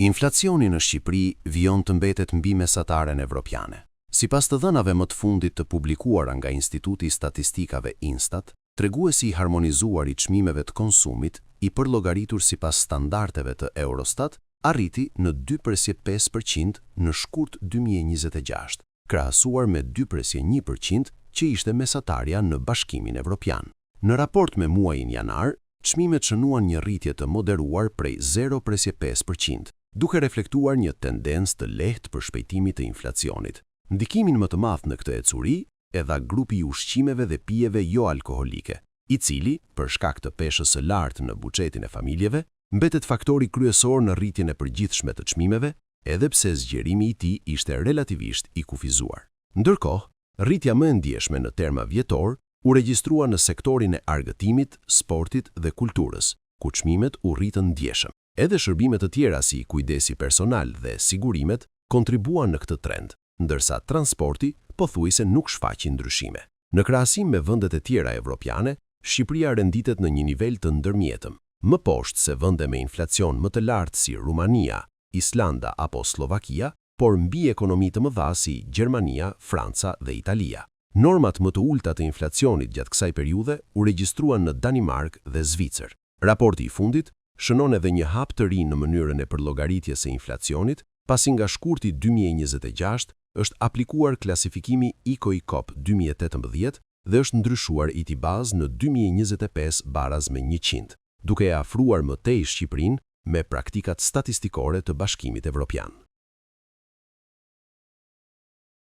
Inflacioni në Shqipëri vijon të mbetet mbi mesataren evropiane. Sipas të dhënave më të fundit të publikuara nga Instituti i Statistikave Instat, treguesi i harmonizuar i çmimeve të konsumit, i përllogaritur sipas standardeve të Eurostat, arriti në 2,5% në shkurt 2026, krahasuar me 2,1% që ishte mesatarja në Bashkimin Evropian. Në raport me muajin janar, çmimet shënuan një rritje të moderuar prej 0,5%, duke reflektuar një tendencë të lehtë për shpejtimit të inflacionit. Ndikimin më të madh në këtë ecuri e dha grupi i ushqimeve dhe pijeve jo alkoholike, i cili, për shkak të peshës së lartë në buxhetin e familjeve, mbetet faktori kryesor në rritjen e përgjithshme të çmimeve, edhe pse zgjerimi i tij ishte relativisht i kufizuar. Ndërkohë, rritja më e ndjeshme në terma vjetor u regjistrua në sektorin e argëtimit, sportit dhe kulturës, ku çmimet u rritën ndjeshëm. Edhe shërbimet të tjera si kujdesi personal dhe sigurimet kontribuan në këtë trend, ndërsa transporti pothuajse nuk shfaqi ndryshime. Në krahasim me vendet e tjera evropiane, Shqipëria renditet në një nivel të ndërmjetëm, më poshtë se vende me inflacion më të lartë si Rumania, Islanda apo Slovakia, por mbi ekonomi të mëdha si Gjermania, Franca dhe Italia. Normat më të ulta të inflacionit gjatë kësaj periudhe u regjistruan në Danimark dhe Zvicër. Raporti i fundit shënon edhe një hap të ri në mënyrën e përllogaritjes së inflacionit, pasi nga shkurti 2026 është aplikuar klasifikimi ICO-ICOP 2018 dhe është ndryshuar ITI bazë në 2025 baraz me 100, duke e afruar më tej Shqipërinë me praktikat statistikore të Bashkimit Evropian.